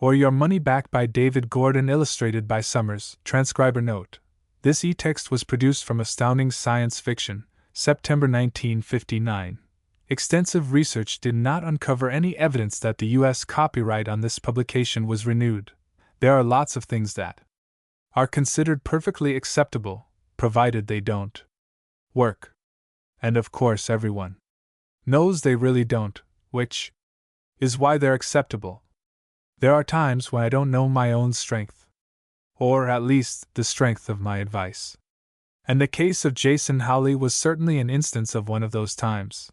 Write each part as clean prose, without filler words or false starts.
Or Your Money Back by David Gordon, illustrated by Summers. Transcriber note: this e-text was produced from Astounding Science Fiction, September 1959. Extensive research did not uncover any evidence that the U.S. copyright on this publication was renewed. There are lots of things that are considered perfectly acceptable, provided they don't work. And of course everyone knows they really don't, which is why they're acceptable. There are times when I don't know my own strength. Or at least, the strength of my advice. And the case of Jason Howley was certainly an instance of one of those times.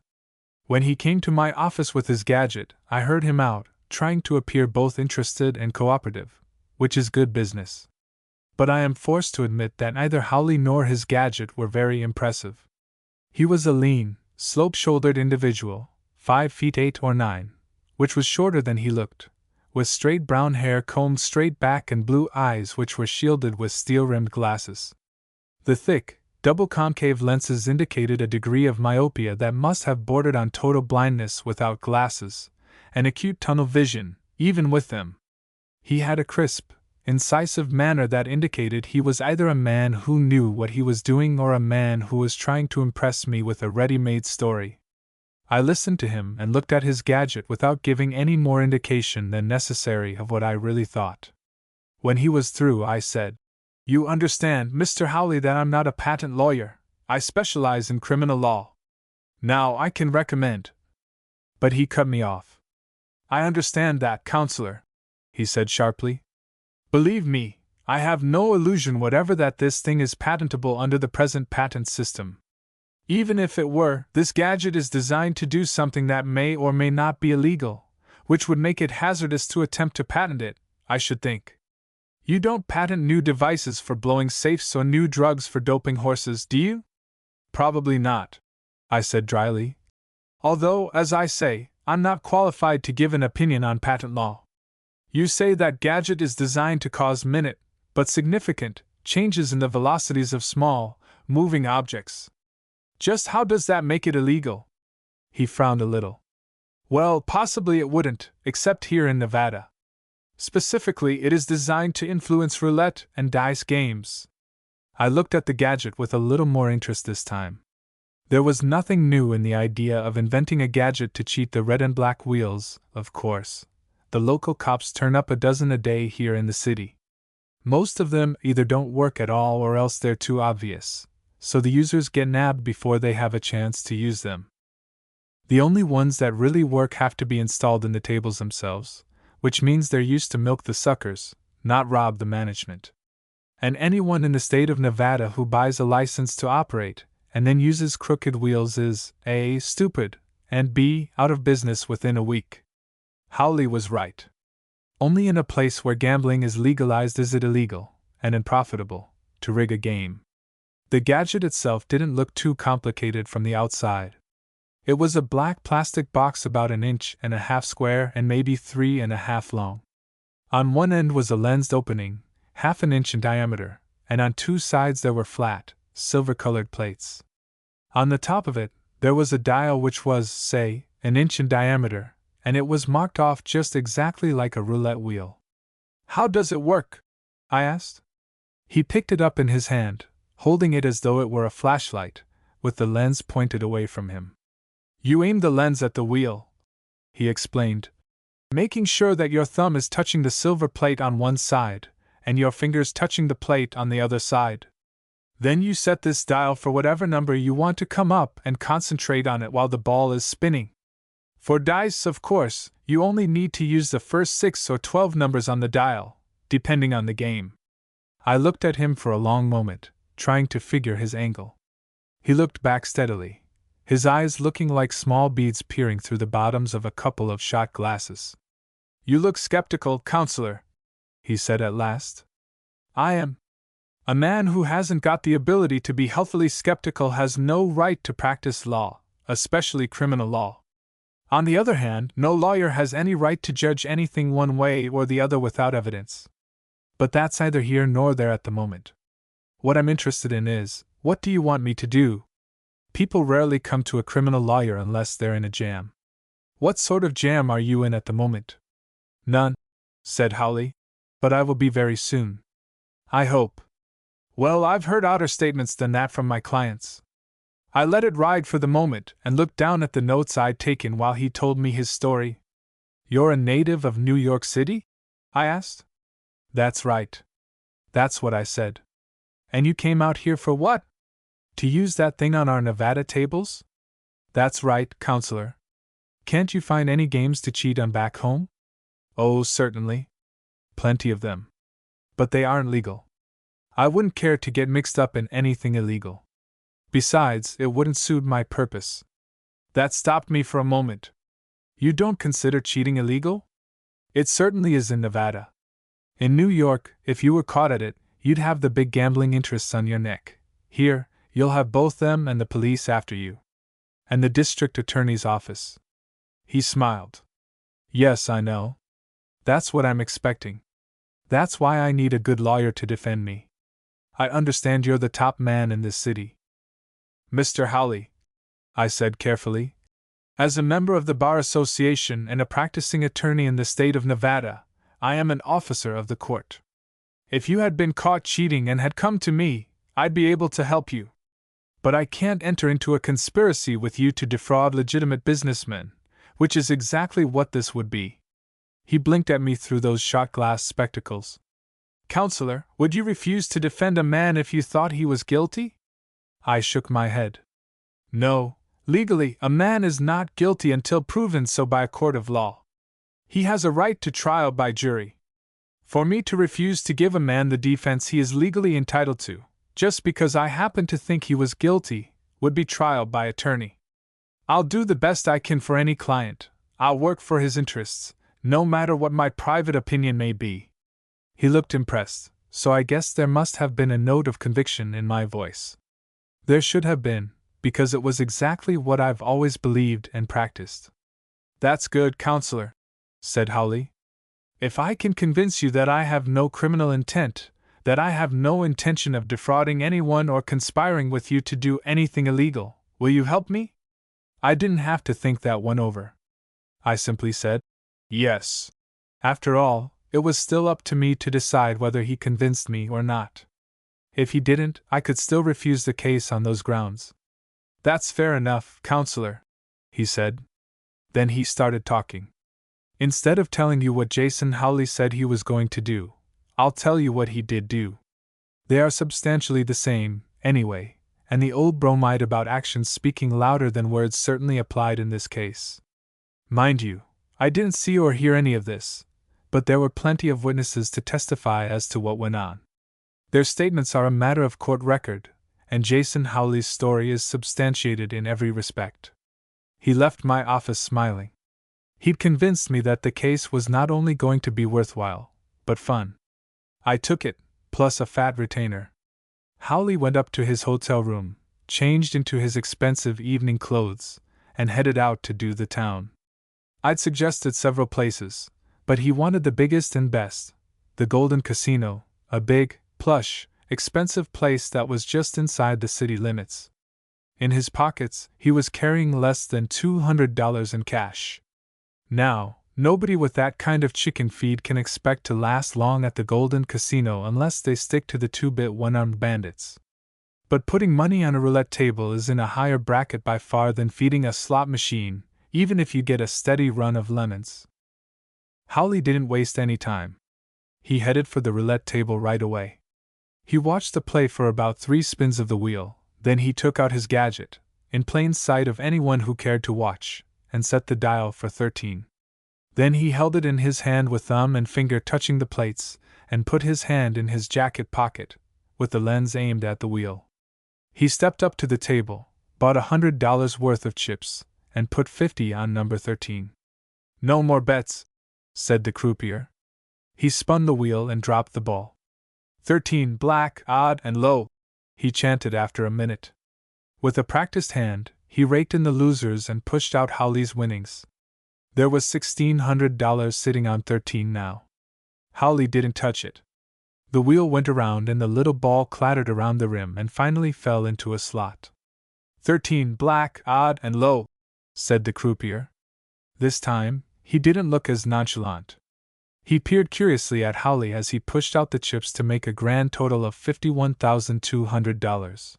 When he came to my office with his gadget, I heard him out, trying to appear both interested and cooperative, which is good business. But I am forced to admit that neither Howley nor his gadget were very impressive. He was a lean, slope-shouldered individual, 5 feet 8 or 9, which was shorter than he looked, with straight brown hair combed straight back and blue eyes which were shielded with steel-rimmed glasses. The thick, double-concave lenses indicated a degree of myopia that must have bordered on total blindness without glasses, and acute tunnel vision, even with them. He had a crisp, incisive manner that indicated he was either a man who knew what he was doing or a man who was trying to impress me with a ready-made story. I listened to him and looked at his gadget without giving any more indication than necessary of what I really thought. When he was through, I said, "You understand, Mr. Howley, that I'm not a patent lawyer. I specialize in criminal law. Now I can recommend." But he cut me off. "I understand that, counselor," he said sharply. "Believe me, I have no illusion whatever that this thing is patentable under the present patent system. Even if it were, this gadget is designed to do something that may or may not be illegal, which would make it hazardous to attempt to patent it, I should think. You don't patent new devices for blowing safes or new drugs for doping horses, do you?" "Probably not," I said dryly. "Although, as I say, I'm not qualified to give an opinion on patent law. You say that gadget is designed to cause minute, but significant, changes in the velocities of small, moving objects. Just how does that make it illegal?" He frowned a little. "Well, possibly it wouldn't, except here in Nevada. Specifically, it is designed to influence roulette and dice games." I looked at the gadget with a little more interest this time. There was nothing new in the idea of inventing a gadget to cheat the red and black wheels, of course. The local cops turn up a dozen a day here in the city. Most of them either don't work at all or else they're too obvious, so the users get nabbed before they have a chance to use them. The only ones that really work have to be installed in the tables themselves, which means they're used to milk the suckers, not rob the management. And anyone in the state of Nevada who buys a license to operate and then uses crooked wheels is A. stupid, and B. out of business within a week. Howley was right. Only in a place where gambling is legalized is it illegal, and unprofitable, to rig a game. The gadget itself didn't look too complicated from the outside. It was a black plastic box about 1.5 inches square and maybe 3.5 inches long. On one end was a lensed opening, 1/2 inch in diameter, and on two sides there were flat, silver-colored plates. On the top of it, there was a dial which was, say, 1 inch in diameter, and it was marked off just exactly like a roulette wheel. "How does it work?" I asked. He picked it up in his hand, holding it as though it were a flashlight, with the lens pointed away from him. "You aim the lens at the wheel," he explained, "making sure that your thumb is touching the silver plate on one side, and your fingers touching the plate on the other side. Then you set this dial for whatever number you want to come up and concentrate on it while the ball is spinning. For dice, of course, you only need to use the first 6 or 12 numbers on the dial, depending on the game." I looked at him for a long moment, trying to figure his angle. He looked back steadily, his eyes looking like small beads peering through the bottoms of a couple of shot glasses. "You look skeptical, counselor," he said at last. "I am. A man who hasn't got the ability to be healthily skeptical has no right to practice law, especially criminal law. On the other hand, no lawyer has any right to judge anything one way or the other without evidence. But that's neither here nor there at the moment. What I'm interested in is, what do you want me to do? People rarely come to a criminal lawyer unless they're in a jam. What sort of jam are you in at the moment?" "None," said Howley. But I will be very soon. I hope. Well, I've heard odder statements than that from my clients. I let it ride for the moment and looked down at the notes I'd taken while he told me his story. You're a native of New York City? I asked. That's right. That's what I said. And you came out here for what? To use that thing on our Nevada tables? That's right, counselor. Can't you find any games to cheat on back home? Oh, certainly. Plenty of them. But they aren't legal. I wouldn't care to get mixed up in anything illegal. Besides, it wouldn't suit my purpose. That stopped me for a moment. You don't consider cheating illegal? It certainly is in Nevada. In New York, if you were caught at it, you'd have the big gambling interests on your neck. Here, you'll have both them and the police after you. And the district attorney's office. He smiled. Yes, I know. That's what I'm expecting. That's why I need a good lawyer to defend me. I understand you're the top man in this city. Mr. Howley, I said carefully, as a member of the Bar Association and a practicing attorney in the state of Nevada, I am an officer of the court. If you had been caught cheating and had come to me, I'd be able to help you. But I can't enter into a conspiracy with you to defraud legitimate businessmen, which is exactly what this would be. He blinked at me through those shot-glass spectacles. Counselor, would you refuse to defend a man if you thought he was guilty? I shook my head. No, legally, a man is not guilty until proven so by a court of law. He has a right to trial by jury. For me to refuse to give a man the defense he is legally entitled to, just because I happen to think he was guilty, would be trial by attorney. I'll do the best I can for any client. I'll work for his interests, no matter what my private opinion may be. He looked impressed, so I guess there must have been a note of conviction in my voice. There should have been, because it was exactly what I've always believed and practiced. That's good, counselor, said Howley. If I can convince you that I have no criminal intent, that I have no intention of defrauding anyone or conspiring with you to do anything illegal, will you help me? I didn't have to think that one over. I simply said, yes. After all, it was still up to me to decide whether he convinced me or not. If he didn't, I could still refuse the case on those grounds. That's fair enough, counselor, he said. Then he started talking. Instead of telling you what Jason Howley said he was going to do, I'll tell you what he did do. They are substantially the same, anyway, and the old bromide about actions speaking louder than words certainly applied in this case. Mind you, I didn't see or hear any of this, but there were plenty of witnesses to testify as to what went on. Their statements are a matter of court record, and Jason Howley's story is substantiated in every respect. He left my office smiling. He'd convinced me that the case was not only going to be worthwhile, but fun. I took it, plus a fat retainer. Howley went up to his hotel room, changed into his expensive evening clothes, and headed out to do the town. I'd suggested several places, but he wanted the biggest and best, the Golden Casino, a big, plush, expensive place that was just inside the city limits. In his pockets, he was carrying less than $200 in cash. Now, nobody with that kind of chicken feed can expect to last long at the Golden Casino unless they stick to the two-bit one-armed bandits. But putting money on a roulette table is in a higher bracket by far than feeding a slot machine, even if you get a steady run of lemons. Howley didn't waste any time. He headed for the roulette table right away. He watched the play for about 3 spins of the wheel, then he took out his gadget, in plain sight of anyone who cared to watch, and set the dial for 13. Then he held it in his hand with thumb and finger touching the plates, and put his hand in his jacket pocket, with the lens aimed at the wheel. He stepped up to the table, bought $100 worth of chips, and put 50 on number 13. No more bets, said the croupier. He spun the wheel and dropped the ball. 13 black, odd, and low, he chanted after a minute. With a practiced hand, he raked in the losers and pushed out Howley's winnings. There was $1,600 sitting on 13 now. Howley didn't touch it. The wheel went around and the little ball clattered around the rim and finally fell into a slot. 13 black, odd, and low, said the croupier. This time, he didn't look as nonchalant. He peered curiously at Howley as he pushed out the chips to make a grand total of $51,200.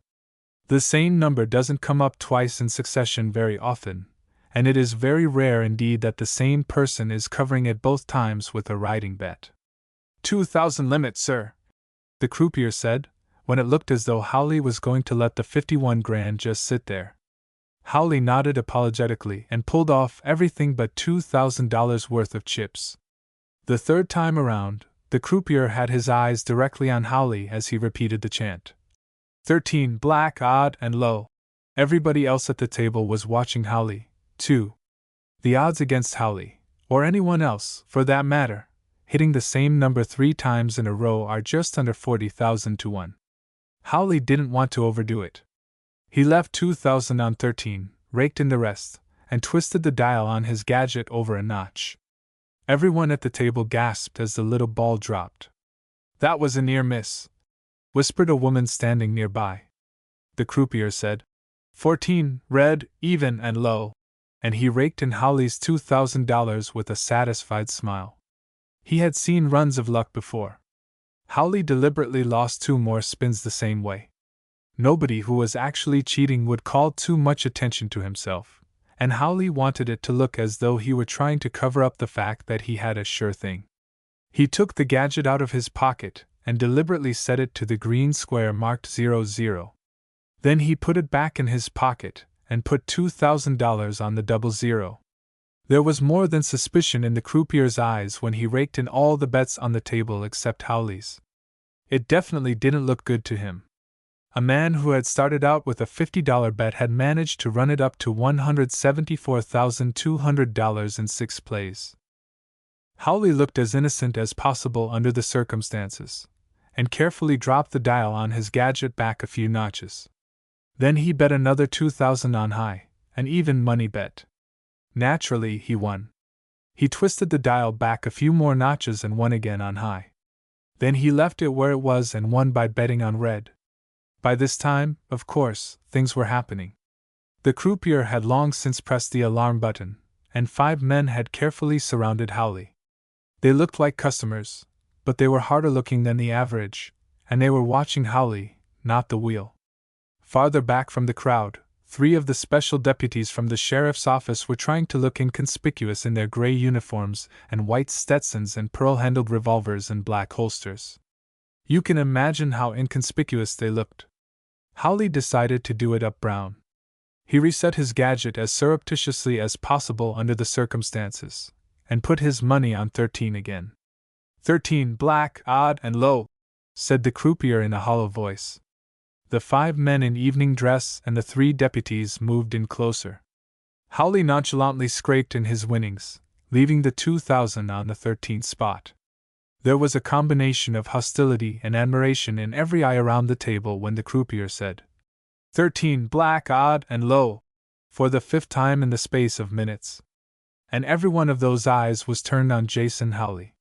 The same number doesn't come up twice in succession very often, and it is very rare indeed that the same person is covering it both times with a riding bet. 2,000 limit, sir, the croupier said, when it looked as though Howley was going to let the 51 grand just sit there. Howley nodded apologetically and pulled off everything but $2,000 worth of chips. The third time around, the croupier had his eyes directly on Howley as he repeated the chant. 13 black, odd, and low. Everybody else at the table was watching Howley, too. The odds against Howley, or anyone else, for that matter, hitting the same number 3 times in a row are just under 40,000 to 1. Howley didn't want to overdo it. He left 2,000 on 13, raked in the rest, and twisted the dial on his gadget over a notch. Everyone at the table gasped as the little ball dropped. That was a near miss, whispered a woman standing nearby. The croupier said, 14, red, even, and low, and he raked in Howley's $2,000 with a satisfied smile. He had seen runs of luck before. Howley deliberately lost 2 more spins the same way. Nobody who was actually cheating would call too much attention to himself, and Howley wanted it to look as though he were trying to cover up the fact that he had a sure thing. He took the gadget out of his pocket and deliberately set it to the green square marked 00. Then he put it back in his pocket and put $2,000 on the 00. There was more than suspicion in the croupier's eyes when he raked in all the bets on the table except Howley's. It definitely didn't look good to him. A man who had started out with a $50 bet had managed to run it up to $174,200 in 6 plays. Howley looked as innocent as possible under the circumstances, and carefully dropped the dial on his gadget back a few notches. Then he bet another 2,000 on high, an even money bet. Naturally, he won. He twisted the dial back a few more notches and won again on high. Then he left it where it was and won by betting on red. By this time, of course, things were happening. The croupier had long since pressed the alarm button, and 5 men had carefully surrounded Howley. They looked like customers, but they were harder looking than the average, and they were watching Howley, not the wheel. Farther back from the crowd, 3 of the special deputies from the sheriff's office were trying to look inconspicuous in their gray uniforms and white Stetsons and pearl-handled revolvers in black holsters. You can imagine how inconspicuous they looked. Howley decided to do it up brown. He reset his gadget as surreptitiously as possible under the circumstances, and put his money on 13 again. 13 black, odd, and low, said the croupier in a hollow voice. The 5 men in evening dress and the 3 deputies moved in closer. Howley nonchalantly scraped in his winnings, leaving the 2,000 on the 13th spot. There was a combination of hostility and admiration in every eye around the table when the croupier said, 13 black, odd, and low, for the 5th time in the space of minutes. And every one of those eyes was turned on Jason Howley.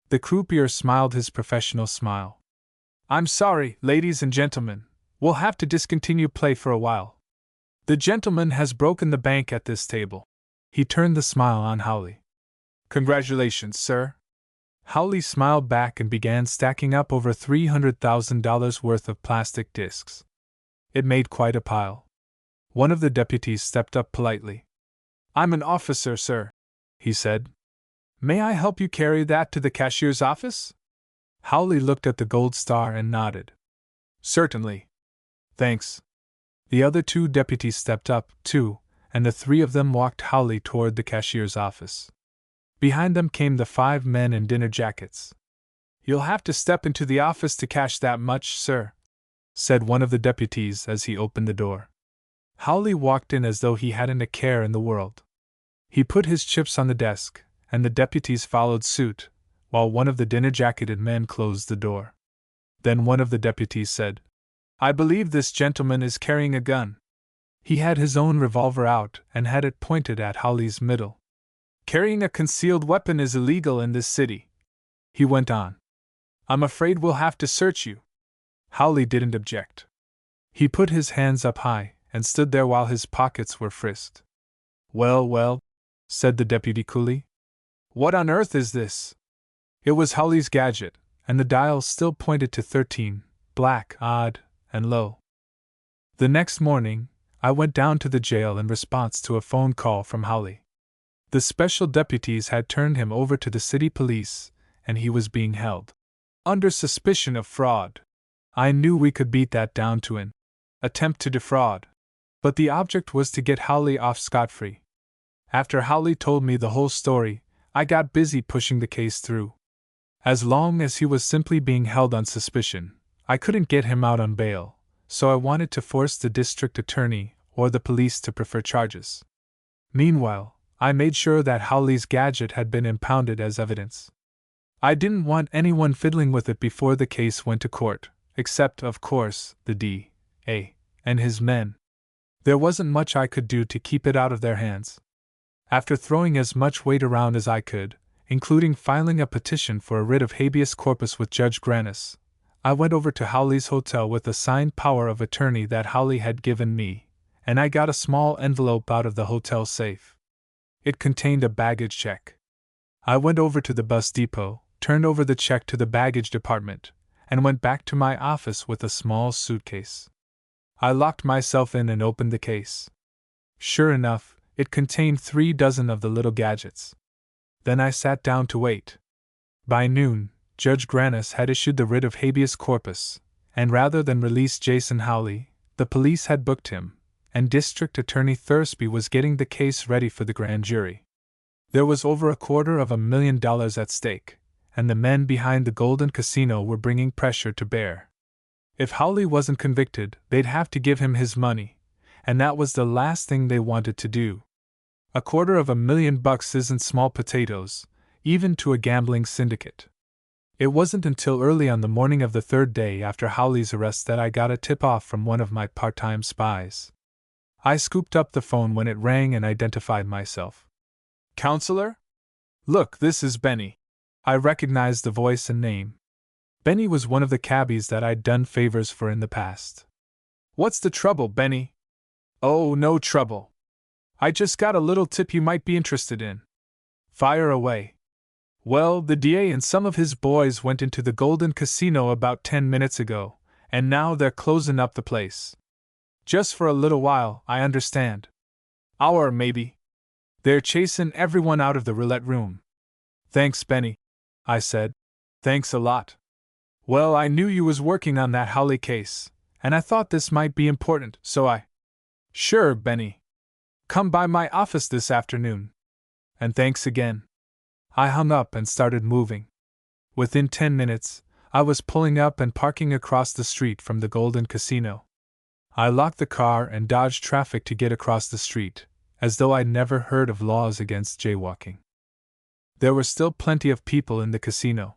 The croupier smiled his professional smile. I'm sorry, ladies and gentlemen, we'll have to discontinue play for a while. The gentleman has broken the bank at this table. He turned the smile on Howley. Congratulations, sir. Howley smiled back and began stacking up over $300,000 worth of plastic discs. It made quite a pile. One of the deputies stepped up politely. I'm an officer, sir, he said. May I help you carry that to the cashier's office? Howley looked at the gold star and nodded. Certainly. Thanks. The other 2 deputies stepped up, too, and the 3 of them walked Howley toward the cashier's office. Behind them came the 5 men in dinner jackets. You'll have to step into the office to cash that much, sir, said one of the deputies as he opened the door. Howley walked in as though he hadn't a care in the world. He put his chips on the desk, and the deputies followed suit, while one of the dinner-jacketed men closed the door. Then one of the deputies said, I believe this gentleman is carrying a gun. He had his own revolver out and had it pointed at Howley's middle. Carrying a concealed weapon is illegal in this city, he went on. I'm afraid we'll have to search you. Howley didn't object. He put his hands up high and stood there while his pockets were frisked. Well, said the deputy coolly. What on earth is this? It was Howley's gadget, and the dial still pointed to 13, black, odd, and low. The next morning, I went down to the jail in response to a phone call from Howley. The special deputies had turned him over to the city police, and he was being held under suspicion of fraud. I knew we could beat that down to an attempt to defraud, but the object was to get Howley off scot-free. After Howley told me the whole story, I got busy pushing the case through. As long as he was simply being held on suspicion, I couldn't get him out on bail, so I wanted to force the district attorney or the police to prefer charges. Meanwhile, I made sure that Howley's gadget had been impounded as evidence. I didn't want anyone fiddling with it before the case went to court, except, of course, the D.A. and his men. There wasn't much I could do to keep it out of their hands. After throwing as much weight around as I could, including filing a petition for a writ of habeas corpus with Judge Grannis, I went over to Howley's hotel with the signed power of attorney that Howley had given me, and I got a small envelope out of the hotel safe. It contained a baggage check. I went over to the bus depot, turned over the check to the baggage department, and went back to my office with a small suitcase. I locked myself in and opened the case. Sure enough, it contained 36 of the little gadgets. Then I sat down to wait. By noon, Judge Grannis had issued the writ of habeas corpus, and rather than release Jason Howley, the police had booked him, and District Attorney Thursby was getting the case ready for the grand jury. There was over $250,000 at stake, and the men behind the Golden Casino were bringing pressure to bear. If Howley wasn't convicted, they'd have to give him his money, and that was the last thing they wanted to do. $250,000 isn't small potatoes, even to a gambling syndicate. It wasn't until early on the morning of the third day after Howley's arrest that I got a tip-off from one of my part-time spies. I scooped up the phone when it rang and identified myself. "Counselor? Look, this is Benny." I recognized the voice and name. Benny was one of the cabbies that I'd done favors for in the past. "What's the trouble, Benny?" "Oh, no trouble. I just got a little tip you might be interested in." "Fire away." "Well, the DA and some of his boys went into the Golden Casino about 10 minutes ago, and now they're closing up the place. Just for a little while, I understand. Hour, maybe. They're chasing everyone out of the roulette room." "Thanks, Benny," I said. "Thanks a lot. Well, I knew you was working on that Howley case, and I thought this might be important, so I—" "Sure, Benny. Come by my office this afternoon." "And thanks again." I hung up and started moving. Within 10 minutes, I was pulling up and parking across the street from the Golden Casino. I locked the car and dodged traffic to get across the street, as though I'd never heard of laws against jaywalking. There were still plenty of people in the casino.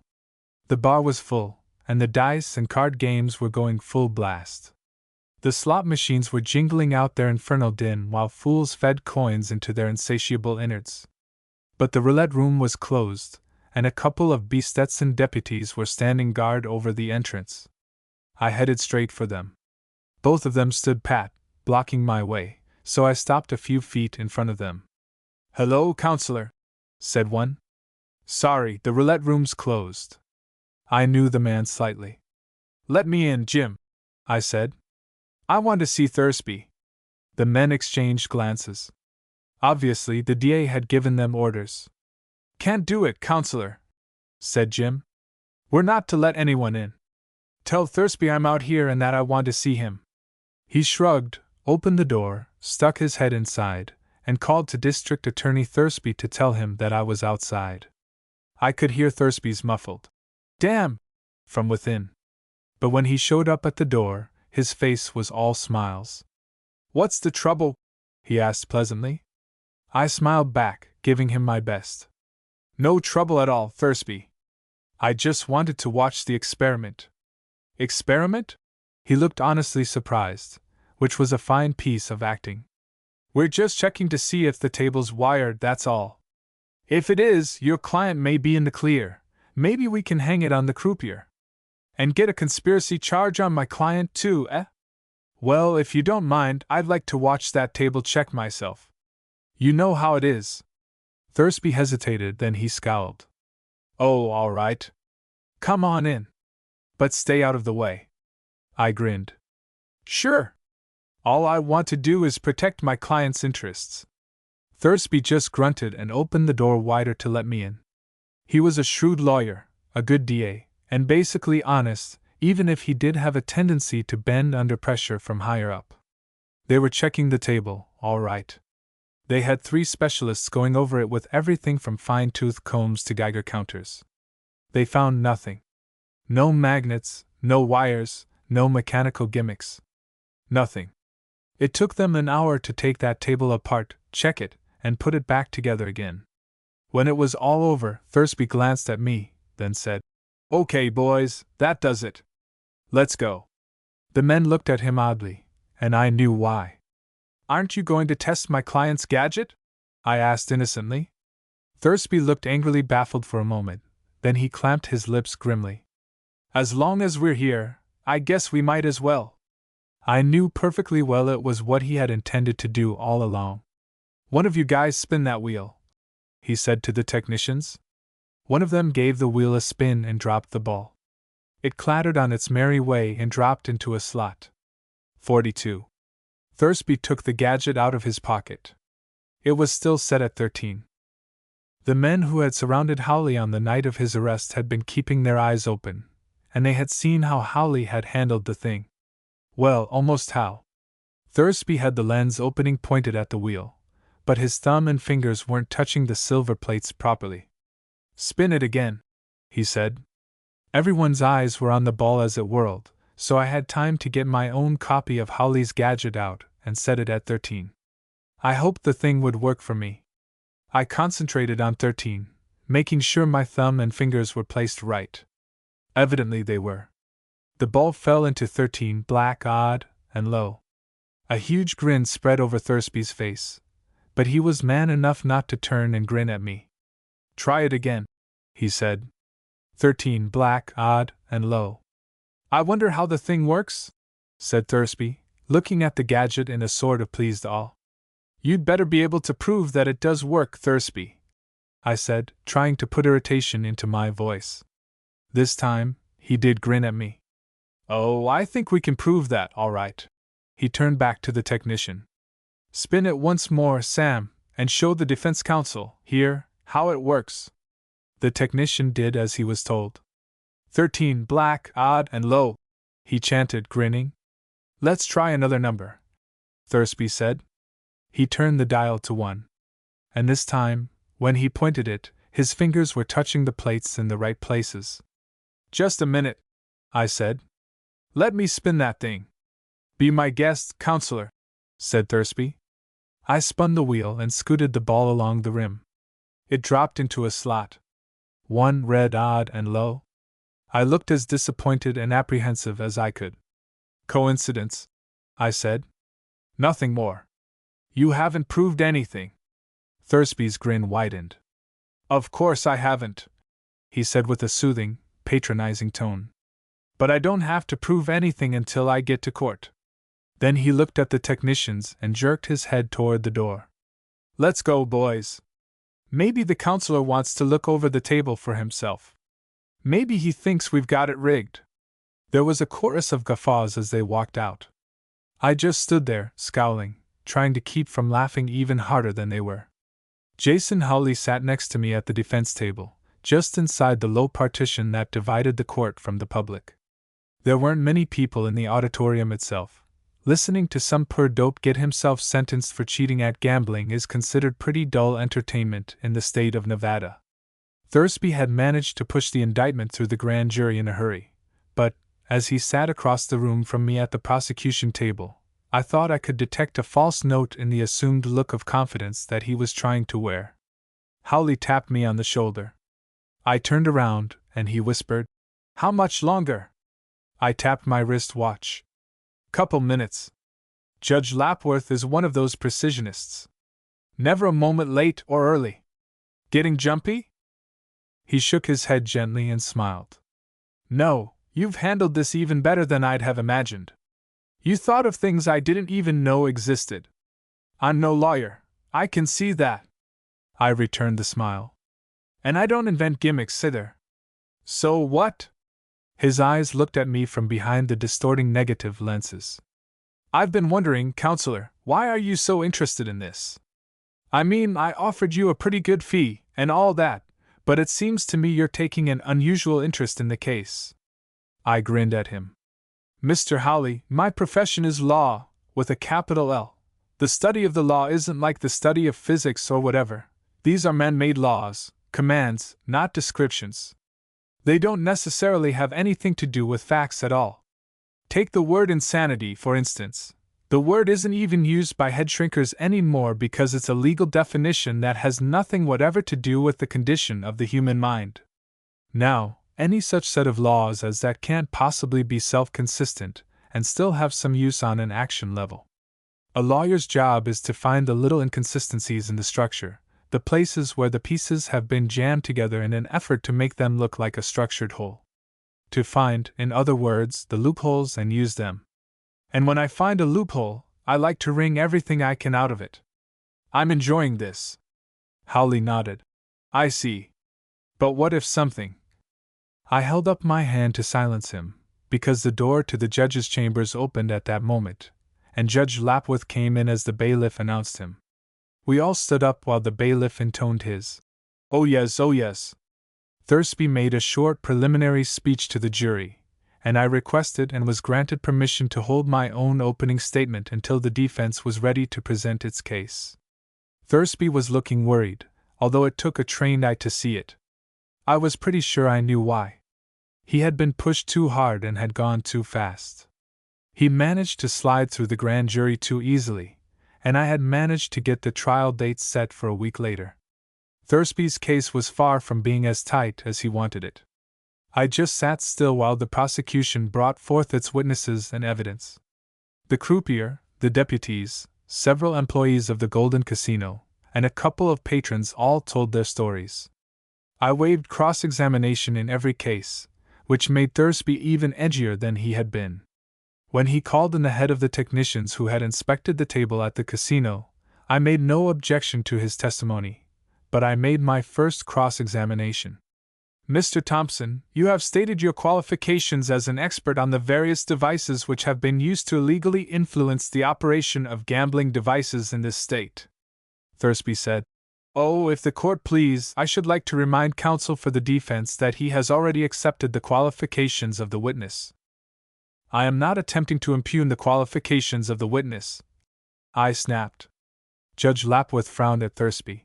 The bar was full, and the dice and card games were going full blast. The slot machines were jingling out their infernal din while fools fed coins into their insatiable innards. But the roulette room was closed, and a couple of Stetson deputies were standing guard over the entrance. I headed straight for them. Both of them stood pat, blocking my way, so I stopped a few feet in front of them. "Hello, Counselor," said one. "Sorry, the roulette room's closed." I knew the man slightly. "Let me in, Jim," I said. "I want to see Thursby." The men exchanged glances. Obviously, the DA had given them orders. "Can't do it, Counselor," said Jim. "We're not to let anyone in. Tell Thursby I'm out here and that I want to see him." He shrugged, opened the door, stuck his head inside, and called to District Attorney Thursby to tell him that I was outside. I could hear Thursby's muffled "Damn!" from within. But when he showed up at the door, his face was all smiles. "What's the trouble?" he asked pleasantly. I smiled back, giving him my best. "No trouble at all, Thursby. I just wanted to watch the experiment." "Experiment?" He looked honestly surprised, which was a fine piece of acting. "We're just checking to see if the table's wired, that's all. If it is, your client may be in the clear. Maybe we can hang it on the croupier. And get a conspiracy charge on my client too, eh? Well, if you don't mind, I'd like to watch that table check myself. You know how it is." Thursby hesitated, then he scowled. Oh, all right. Come on in. But stay out of the way. I grinned. Sure. All I want to do is protect my client's interests. Thursby just grunted and opened the door wider to let me in. He was a shrewd lawyer, a good DA, and basically honest, even if he did have a tendency to bend under pressure from higher up. They were checking the table, all right. They had 3 specialists going over it with everything from fine-tooth combs to Geiger counters. They found nothing. No magnets, no wires, no mechanical gimmicks. Nothing. It took them an hour to take that table apart, check it, and put it back together again. When it was all over, Thursby glanced at me, then said, "Okay, boys, that does it. Let's go." The men looked at him oddly, and I knew why. "Aren't you going to test my client's gadget?" I asked innocently. Thursby looked angrily baffled for a moment, then he clamped his lips grimly. "As long as we're here, I guess we might as well." I knew perfectly well it was what he had intended to do all along. "One of you guys spin that wheel," he said to the technicians. One of them gave the wheel a spin and dropped the ball. It clattered on its merry way and dropped into a slot. 42. Thursby took the gadget out of his pocket. It was still set at 13. The men who had surrounded Howley on the night of his arrest had been keeping their eyes open, and they had seen how Howley had handled the thing. Well, almost how. Thursby had the lens opening pointed at the wheel, but his thumb and fingers weren't touching the silver plates properly. "Spin it again," he said. Everyone's eyes were on the ball as it whirled, so I had time to get my own copy of Howley's gadget out and set it at 13. I hoped the thing would work for me. I concentrated on 13, making sure my thumb and fingers were placed right. Evidently they were. The ball fell into 13, black, odd, and low. A huge grin spread over Thursby's face, but he was man enough not to turn and grin at me. "Try it again," he said. 13, black, odd, and low. "I wonder how the thing works?" said Thursby, looking at the gadget in a sort of pleased awe. "You'd better be able to prove that it does work, Thursby," I said, trying to put irritation into my voice. This time, he did grin at me. "Oh, I think we can prove that, all right." He turned back to the technician. "Spin it once more, Sam, and show the defense counsel, here, how it works." The technician did as he was told. 13, black, odd, and low, he chanted, grinning. "Let's try another number," Thursby said. He turned the dial to 1. And this time, when he pointed it, his fingers were touching the plates in the right places. "Just a minute," I said. "Let me spin that thing." "Be my guest, counselor," said Thursby. I spun the wheel and scooted the ball along the rim. It dropped into a slot. 1, red, odd, and low. I looked as disappointed and apprehensive as I could. "Coincidence," I said. "Nothing more. You haven't proved anything." Thursby's grin widened. "Of course I haven't," he said with a soothing, patronizing tone. "But I don't have to prove anything until I get to court." Then he looked at the technicians and jerked his head toward the door. "Let's go, boys. Maybe the counselor wants to look over the table for himself. Maybe he thinks we've got it rigged." There was a chorus of guffaws as they walked out. I just stood there, scowling, trying to keep from laughing even harder than they were. Jason Howley sat next to me at the defense table, just inside the low partition that divided the court from the public. There weren't many people in the auditorium itself. Listening to some poor dope get himself sentenced for cheating at gambling is considered pretty dull entertainment in the state of Nevada. Thursby had managed to push the indictment through the grand jury in a hurry, but, as he sat across the room from me at the prosecution table, I thought I could detect a false note in the assumed look of confidence that he was trying to wear. Howley tapped me on the shoulder. I turned around, and he whispered, "How much longer?" I tapped my wrist watch. "Couple minutes. Judge Lapworth is one of those precisionists. Never a moment late or early. Getting jumpy?" He shook his head gently and smiled. "No, you've handled this even better than I'd have imagined. You thought of things I didn't even know existed. I'm no lawyer, I can see that." I returned the smile. And I don't invent gimmicks either. So what? His eyes looked at me from behind the distorting negative lenses. I've been wondering, counselor, why are you so interested in this? I mean, I offered you a pretty good fee, and all that, but it seems to me you're taking an unusual interest in the case. I grinned at him. Mr. Howley, my profession is law, with a capital L. The study of the law isn't like the study of physics or whatever. These are man-made laws, commands, not descriptions. They don't necessarily have anything to do with facts at all. Take the word insanity, for instance. The word isn't even used by headshrinkers anymore because it's a legal definition that has nothing whatever to do with the condition of the human mind. Now, any such set of laws as that can't possibly be self-consistent and still have some use on an action level. A lawyer's job is to find the little inconsistencies in the structure, the places where the pieces have been jammed together in an effort to make them look like a structured whole. To find, in other words, the loopholes and use them. And when I find a loophole, I like to wring everything I can out of it. I'm enjoying this. Howley nodded. I see. But what if something? I held up my hand to silence him, because the door to the judge's chambers opened at that moment, and Judge Lapworth came in as the bailiff announced him. We all stood up while the bailiff intoned his, "Oh yes, oh yes." Thursby made a short preliminary speech to the jury, and I requested and was granted permission to hold my own opening statement until the defense was ready to present its case. Thursby was looking worried, although it took a trained eye to see it. I was pretty sure I knew why. He had been pushed too hard and had gone too fast. He managed to slide through the grand jury too easily, and I had managed to get the trial date set for a week later. Thursby's case was far from being as tight as he wanted it. I just sat still while the prosecution brought forth its witnesses and evidence. The croupier, the deputies, several employees of the Golden Casino, and a couple of patrons all told their stories. I waived cross-examination in every case, which made Thursby even edgier than he had been. When he called in the head of the technicians who had inspected the table at the casino, I made no objection to his testimony, but I made my first cross-examination. Mr. Thompson, you have stated your qualifications as an expert on the various devices which have been used to illegally influence the operation of gambling devices in this state. Thursby said. Oh, if the court please, I should like to remind counsel for the defense that he has already accepted the qualifications of the witness. I am not attempting to impugn the qualifications of the witness, I snapped. Judge Lapworth frowned at Thursby.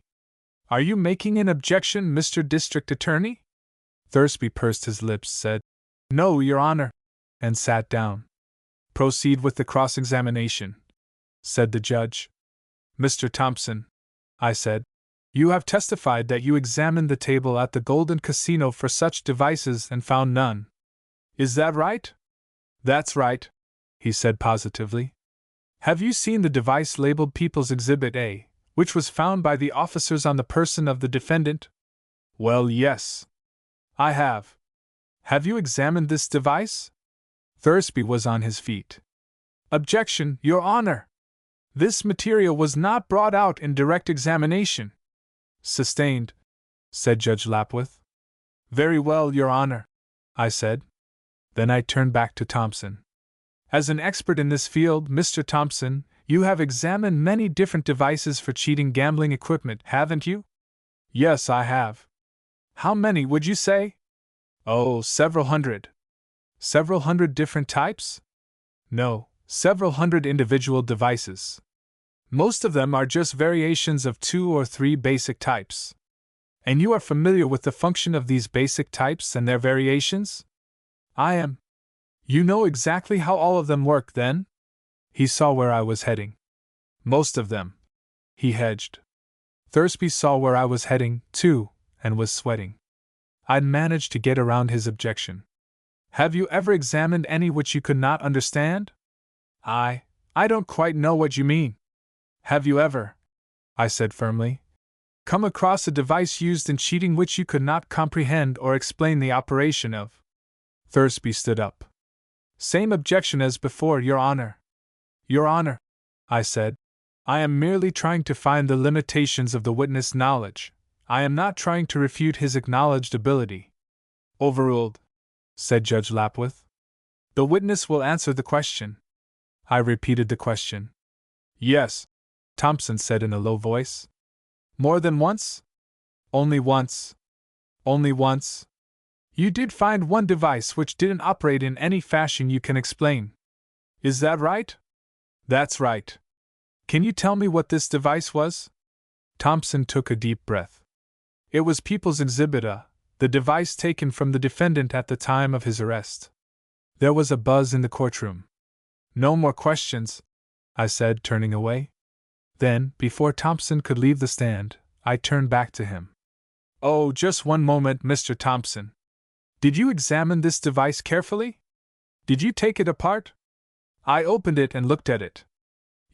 Are you making an objection, Mr. District Attorney? Thursby pursed his lips, said, No, Your Honor, and sat down. Proceed with the cross-examination, said the judge. Mr. Thompson, I said, you have testified that you examined the table at the Golden Casino for such devices and found none. Is that right? That's right, he said positively. Have you seen the device labeled People's Exhibit A, which was found by the officers on the person of the defendant? Well, yes. I have. Have you examined this device? Thursby was on his feet. Objection, Your Honor! This material was not brought out in direct examination. Sustained, said Judge Lapworth. Very well, Your Honor, I said. Then I turned back to Thompson. As an expert in this field, Mr. Thompson, you have examined many different devices for cheating gambling equipment, haven't you? Yes, I have. How many would you say? Oh, several hundred. Several hundred different types? No, several hundred individual devices. Most of them are just variations of 2 or 3 basic types. And you are familiar with the function of these basic types and their variations? I am. You know exactly how all of them work, then? He saw where I was heading. Most of them. He hedged. Thursby saw where I was heading, too, and was sweating. I'd managed to get around his objection. Have you ever examined any which you could not understand? I don't quite know what you mean. Have you ever, I said firmly, come across a device used in cheating which you could not comprehend or explain the operation of? Thursby stood up. Same objection as before, Your Honor. Your Honor, I said, I am merely trying to find the limitations of the witness' knowledge. I am not trying to refute his acknowledged ability. Overruled, said Judge Lapworth. The witness will answer the question. I repeated the question. Yes, Thompson said in a low voice. More than once? Only once. Only once. You did find one device which didn't operate in any fashion you can explain. Is that right? That's right. Can you tell me what this device was? Thompson took a deep breath. It was People's Exhibit A, the device taken from the defendant at the time of his arrest. There was a buzz in the courtroom. No more questions, I said, turning away. Then, before Thompson could leave the stand, I turned back to him. Oh, just one moment, Mr. Thompson. Did you examine this device carefully? Did you take it apart? I opened it and looked at it.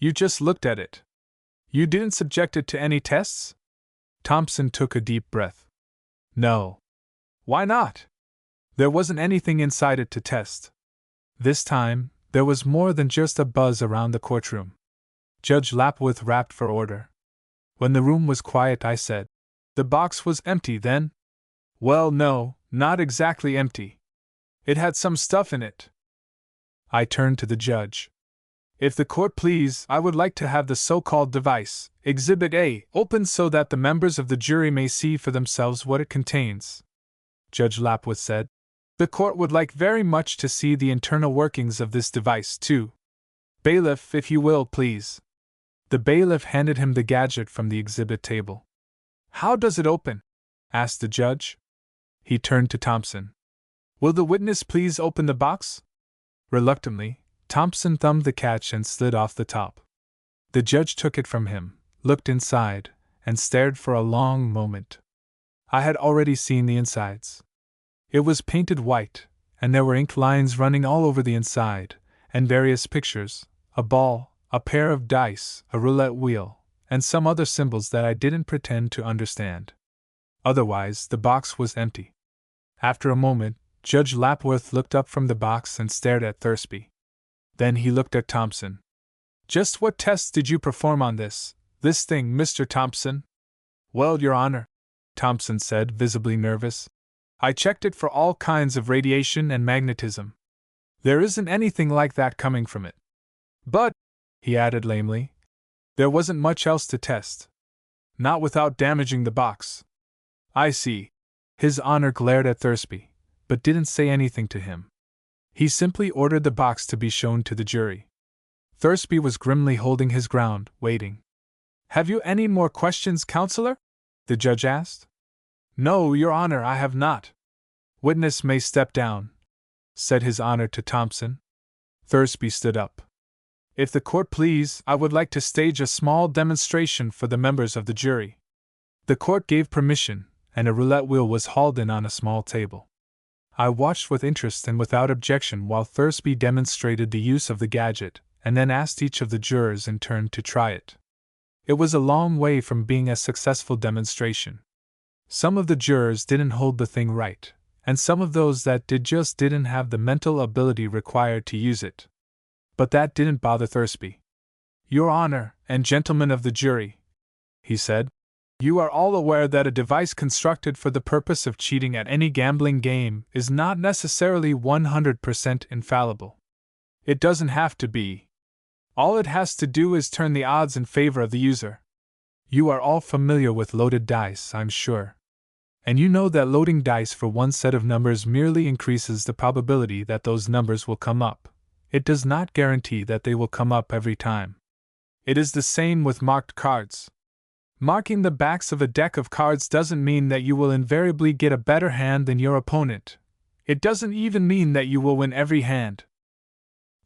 You just looked at it. You didn't subject it to any tests? Thompson took a deep breath. No. Why not? There wasn't anything inside it to test. This time, there was more than just a buzz around the courtroom. Judge Lapworth rapped for order. When the room was quiet, I said, The box was empty then? Well, no, not exactly empty. It had some stuff in it. I turned to the judge. If the court please, I would like to have the so-called device, Exhibit A, opened so that the members of the jury may see for themselves what it contains. Judge Lapworth said, The court would like very much to see the internal workings of this device, too. Bailiff, if you will, please. The bailiff handed him the gadget from the exhibit table. How does it open? Asked the judge. He turned to Thompson. Will the witness please open the box? Reluctantly, Thompson thumbed the catch and slid off the top. The judge took it from him, looked inside, and stared for a long moment. I had already seen the insides. It was painted white, and there were ink lines running all over the inside, and various pictures, a ball, a pair of dice, a roulette wheel, and some other symbols that I didn't pretend to understand. Otherwise, the box was empty. After a moment, Judge Lapworth looked up from the box and stared at Thursby. Then he looked at Thompson. Just what tests did you perform on this thing, Mr. Thompson? Well, Your Honor, Thompson said, visibly nervous. I checked it for all kinds of radiation and magnetism. There isn't anything like that coming from it. But, he added lamely, there wasn't much else to test. Not without damaging the box. I see. His Honor glared at Thursby, but didn't say anything to him. He simply ordered the box to be shown to the jury. Thursby was grimly holding his ground, waiting. Have you any more questions, Counselor? The judge asked. No, Your Honor, I have not. Witness may step down, said His Honor to Thompson. Thursby stood up. If the court please, I would like to stage a small demonstration for the members of the jury. The court gave permission, and a roulette wheel was hauled in on a small table. I watched with interest and without objection while Thursby demonstrated the use of the gadget, and then asked each of the jurors in turn to try it. It was a long way from being a successful demonstration. Some of the jurors didn't hold the thing right, and some of those that did just didn't have the mental ability required to use it. But that didn't bother Thursby. Your Honor, and gentlemen of the jury, he said, you are all aware that a device constructed for the purpose of cheating at any gambling game is not necessarily 100% infallible. It doesn't have to be. All it has to do is turn the odds in favor of the user. You are all familiar with loaded dice, I'm sure. And you know that loading dice for one set of numbers merely increases the probability that those numbers will come up. It does not guarantee that they will come up every time. It is the same with marked cards. Marking the backs of a deck of cards doesn't mean that you will invariably get a better hand than your opponent. It doesn't even mean that you will win every hand.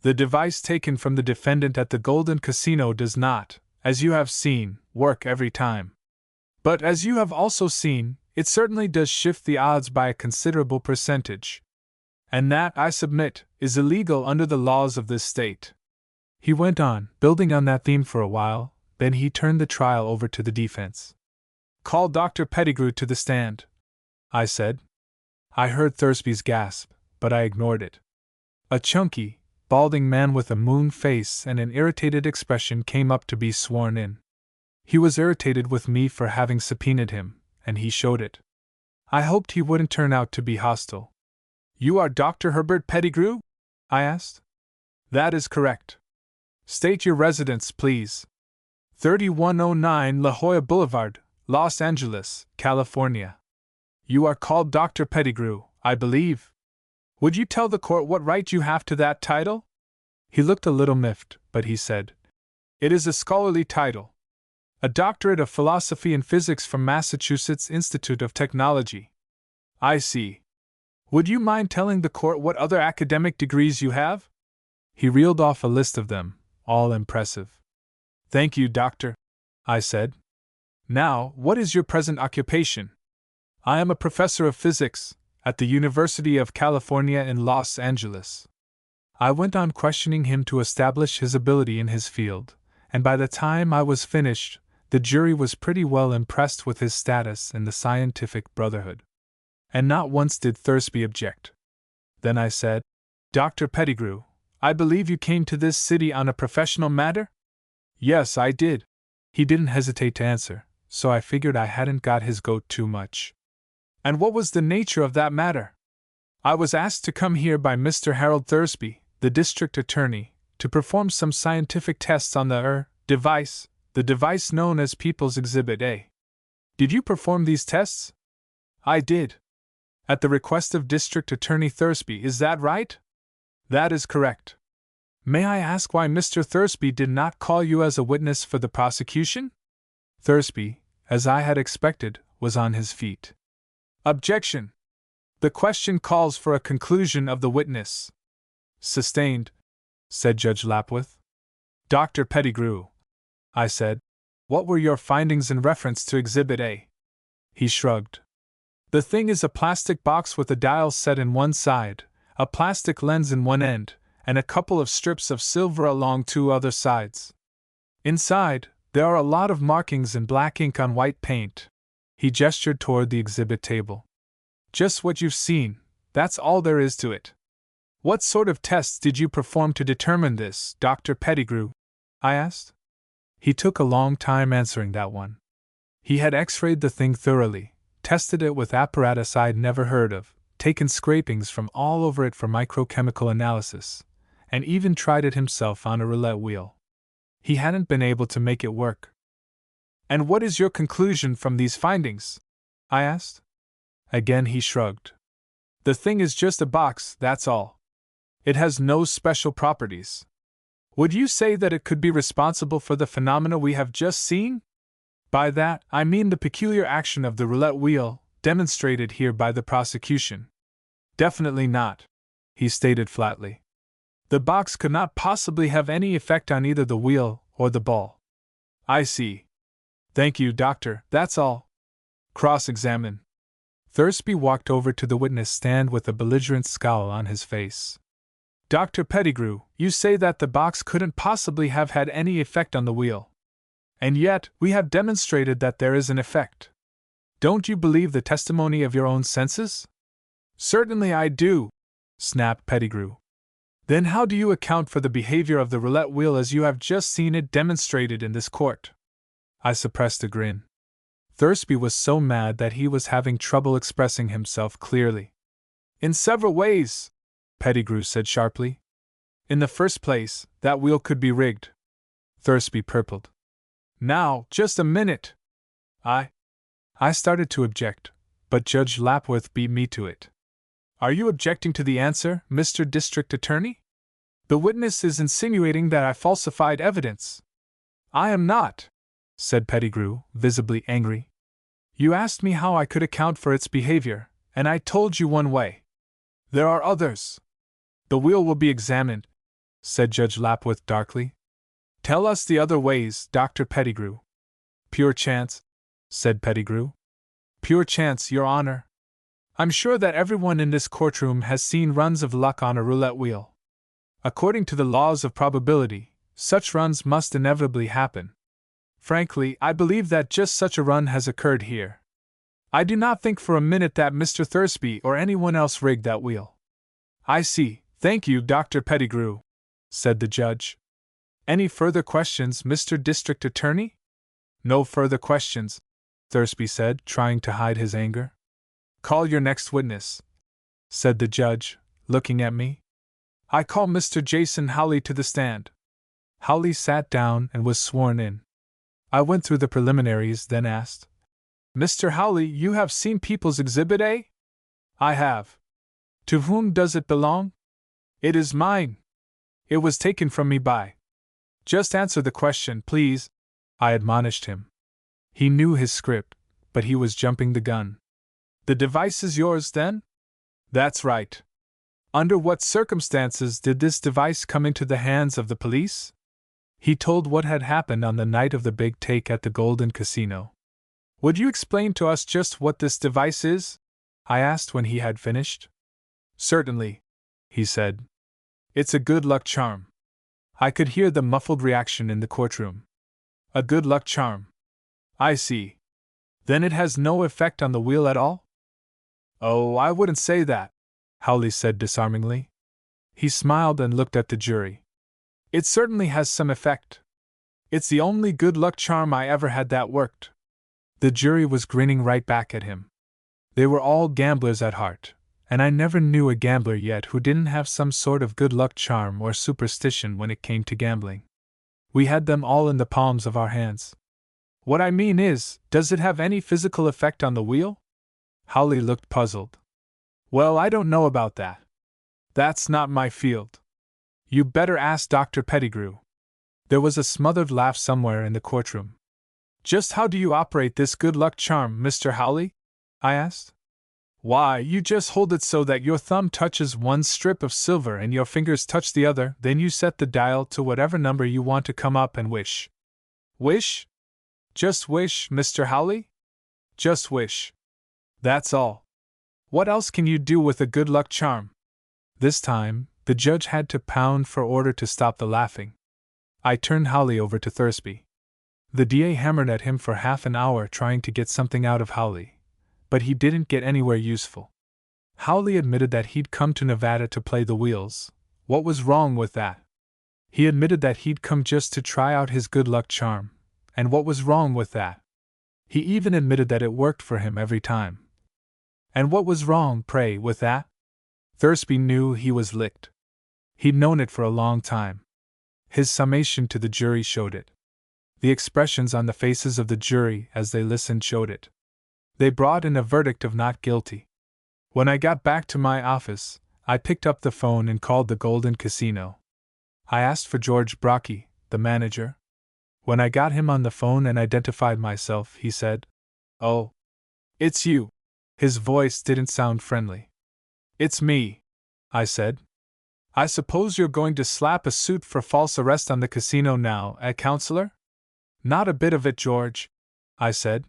The device taken from the defendant at the Golden Casino does not, as you have seen, work every time. But as you have also seen, it certainly does shift the odds by a considerable percentage. And that, I submit, is illegal under the laws of this state. He went on, building on that theme for a while, then he turned the trial over to the defense. Call Dr. Pettigrew to the stand, I said. I heard Thursby's gasp, but I ignored it. A chunky, balding man with a moon face and an irritated expression came up to be sworn in. He was irritated with me for having subpoenaed him, and he showed it. I hoped he wouldn't turn out to be hostile. You are Dr. Herbert Pettigrew? I asked. That is correct. State your residence, please. 3109 La Jolla Boulevard, Los Angeles, California. You are called Dr. Pettigrew, I believe. Would you tell the court what right you have to that title? He looked a little miffed, but he said, It is a scholarly title. A doctorate of philosophy and physics from Massachusetts Institute of Technology. I see. Would you mind telling the court what other academic degrees you have? He reeled off a list of them, all impressive. Thank you, doctor, I said. Now, what is your present occupation? I am a professor of physics at the University of California in Los Angeles. I went on questioning him to establish his ability in his field, and by the time I was finished, the jury was pretty well impressed with his status in the scientific brotherhood. And not once did Thursby object. Then I said, Dr. Pettigrew, I believe you came to this city on a professional matter? Yes, I did. He didn't hesitate to answer, so I figured I hadn't got his goat too much. And what was the nature of that matter? I was asked to come here by Mr. Harold Thursby, the district attorney, to perform some scientific tests on the device, the device known as People's Exhibit A. Did you perform these tests? I did. At the request of District Attorney Thursby, is that right? That is correct. May I ask why Mr. Thursby did not call you as a witness for the prosecution? Thursby, as I had expected, was on his feet. Objection! The question calls for a conclusion of the witness. Sustained, said Judge Lapworth. Dr. Pettigrew, I said, what were your findings in reference to Exhibit A? He shrugged. The thing is a plastic box with a dial set in one side, a plastic lens in one end, and a couple of strips of silver along two other sides. Inside, there are a lot of markings in black ink on white paint. He gestured toward the exhibit table. Just what you've seen, that's all there is to it. What sort of tests did you perform to determine this, Dr. Pettigrew? I asked. He took a long time answering that one. He had x-rayed the thing thoroughly, tested it with apparatus I'd never heard of, taken scrapings from all over it for microchemical analysis, and even tried it himself on a roulette wheel. He hadn't been able to make it work. And what is your conclusion from these findings? I asked. Again he shrugged. The thing is just a box, that's all. It has no special properties. Would you say that it could be responsible for the phenomena we have just seen? By that, I mean the peculiar action of the roulette wheel, demonstrated here by the prosecution. Definitely not, he stated flatly. The box could not possibly have any effect on either the wheel or the ball. I see. Thank you, doctor, that's all. Cross-examine. Thursby walked over to the witness stand with a belligerent scowl on his face. Dr. Pettigrew, you say that the box couldn't possibly have had any effect on the wheel. And yet, we have demonstrated that there is an effect. Don't you believe the testimony of your own senses? Certainly I do, snapped Pettigrew. Then how do you account for the behavior of the roulette wheel as you have just seen it demonstrated in this court? I suppressed a grin. Thursby was so mad that he was having trouble expressing himself clearly. In several ways, Pettigrew said sharply. In the first place, that wheel could be rigged. Thursby purpled. Now, just a minute. I started to object, but Judge Lapworth beat me to it. Are you objecting to the answer, Mr. District Attorney? The witness is insinuating that I falsified evidence. I am not, said Pettigrew, visibly angry. You asked me how I could account for its behavior, and I told you one way. There are others. The wheel will be examined, said Judge Lapworth darkly. Tell us the other ways, Dr. Pettigrew. Pure chance, said Pettigrew. Pure chance, Your Honor. I'm sure that everyone in this courtroom has seen runs of luck on a roulette wheel. According to the laws of probability, such runs must inevitably happen. Frankly, I believe that just such a run has occurred here. I do not think for a minute that Mr. Thursby or anyone else rigged that wheel. I see. Thank you, Dr. Pettigrew, said the judge. Any further questions, Mr. District Attorney? No further questions, Thursby said, trying to hide his anger. Call your next witness, said the judge, looking at me. I call Mr. Jason Howley to the stand. Howley sat down and was sworn in. I went through the preliminaries, then asked, Mr. Howley, you have seen People's Exhibit A? I have. To whom does it belong? It is mine. It was taken from me by. Just answer the question, please, I admonished him. He knew his script, but he was jumping the gun. The device is yours, then? That's right. Under what circumstances did this device come into the hands of the police? He told what had happened on the night of the big take at the Golden Casino. Would you explain to us just what this device is? I asked when he had finished. Certainly, he said. It's a good luck charm. I could hear the muffled reaction in the courtroom. A good luck charm. I see. Then it has no effect on the wheel at all? Oh, I wouldn't say that, Howley said disarmingly. He smiled and looked at the jury. It certainly has some effect. It's the only good luck charm I ever had that worked. The jury was grinning right back at him. They were all gamblers at heart, and I never knew a gambler yet who didn't have some sort of good luck charm or superstition when it came to gambling. We had them all in the palms of our hands. What I mean is, does it have any physical effect on the wheel? Howley looked puzzled. Well, I don't know about that. That's not my field. You better ask Dr. Pettigrew. There was a smothered laugh somewhere in the courtroom. Just how do you operate this good luck charm, Mr. Howley? I asked. Why, you just hold it so that your thumb touches one strip of silver and your fingers touch the other, then you set the dial to whatever number you want to come up and wish. Wish? Just wish, Mr. Howley? Just wish. That's all. What else can you do with a good luck charm? This time, the judge had to pound for order to stop the laughing. I turned Howley over to Thursby. The DA hammered at him for half an hour trying to get something out of Howley, but he didn't get anywhere useful. Howley admitted that he'd come to Nevada to play the wheels. What was wrong with that? He admitted that he'd come just to try out his good luck charm. And what was wrong with that? He even admitted that it worked for him every time. And what was wrong, pray, with that? Thursby knew he was licked. He'd known it for a long time. His summation to the jury showed it. The expressions on the faces of the jury as they listened showed it. They brought in a verdict of not guilty. When I got back to my office, I picked up the phone and called the Golden Casino. I asked for George Brocky, the manager. When I got him on the phone and identified myself, he said, "Oh, it's you." His voice didn't sound friendly. "It's me," I said. "I suppose you're going to slap a suit for false arrest on the casino now, counselor?" "Not a bit of it, George," I said.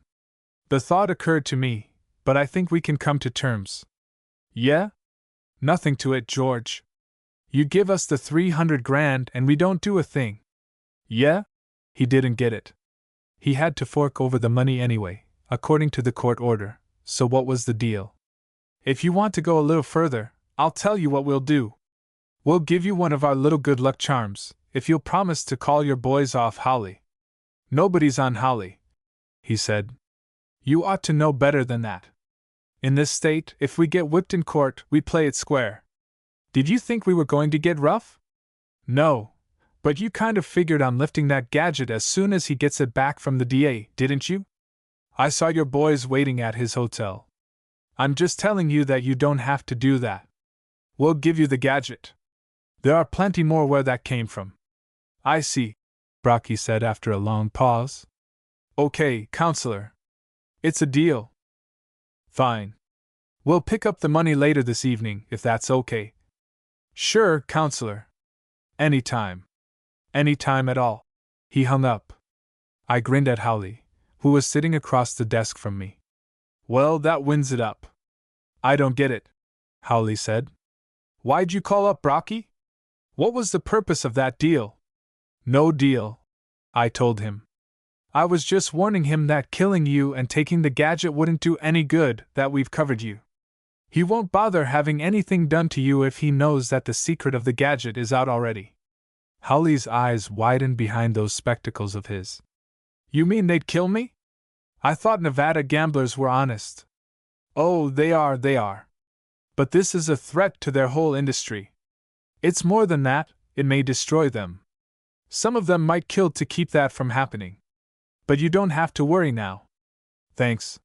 "The thought occurred to me, but I think we can come to terms." "Yeah? Nothing to it, George. You give us the 300 grand and we don't do a thing." "Yeah?" He didn't get it. He had to fork over the money anyway, according to the court order, so what was the deal? "If you want to go a little further, I'll tell you what we'll do. We'll give you one of our little good luck charms, if you'll promise to call your boys off Howley." "Nobody's on Howley," he said. "You ought to know better than that. In this state, if we get whipped in court, we play it square. Did you think we were going to get rough?" "No. But you kind of figured on lifting that gadget as soon as he gets it back from the DA, didn't you? I saw your boys waiting at his hotel. I'm just telling you that you don't have to do that. We'll give you the gadget. There are plenty more where that came from." "I see," Brocky said after a long pause. "Okay, counselor. It's a deal." "Fine. We'll pick up the money later this evening, if that's okay." "Sure, counselor. Any time. Any time at all." He hung up. I grinned at Howley, who was sitting across the desk from me. "Well, that winds it up." "I don't get it," Howley said. "Why'd you call up Brocky? What was the purpose of that deal?" "No deal," I told him. "I was just warning him that killing you and taking the gadget wouldn't do any good, that we've covered you. He won't bother having anything done to you if he knows that the secret of the gadget is out already." Howley's eyes widened behind those spectacles of his. "You mean they'd kill me?" I thought Nevada gamblers were honest. Oh, they are. But this is a threat to their whole industry. It's more than that, it may destroy them. Some of them might kill to keep that from happening. But you don't have to worry now. Thanks.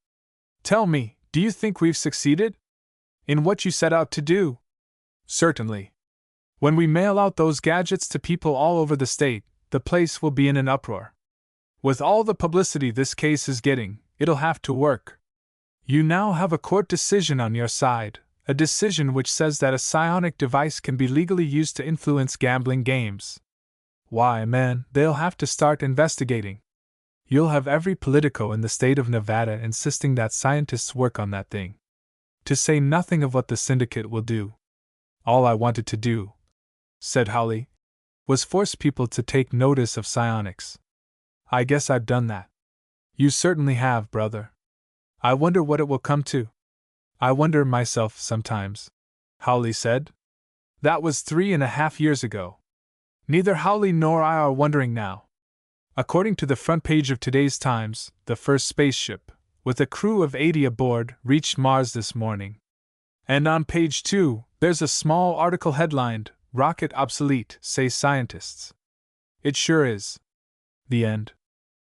Tell me, do you think we've succeeded? In what you set out to do? Certainly. When we mail out those gadgets to people all over the state, the place will be in an uproar. With all the publicity this case is getting, it'll have to work. You now have a court decision on your side, a decision which says that a psionic device can be legally used to influence gambling games. Why, man, they'll have to start investigating. You'll have every politico in the state of Nevada insisting that scientists work on that thing. To say nothing of what the syndicate will do. All I wanted to do, said Howley, was force people to take notice of psionics. I guess I've done that. You certainly have, brother. I wonder what it will come to. I wonder myself sometimes, Howley said. That was 3.5 years ago. Neither Howley nor I are wondering now. According to the front page of today's Times, the first spaceship, with a crew of 80 aboard, reached Mars this morning. And on page 2, there's a small article headlined, "Rocket Obsolete, Say Scientists." It sure is. The end.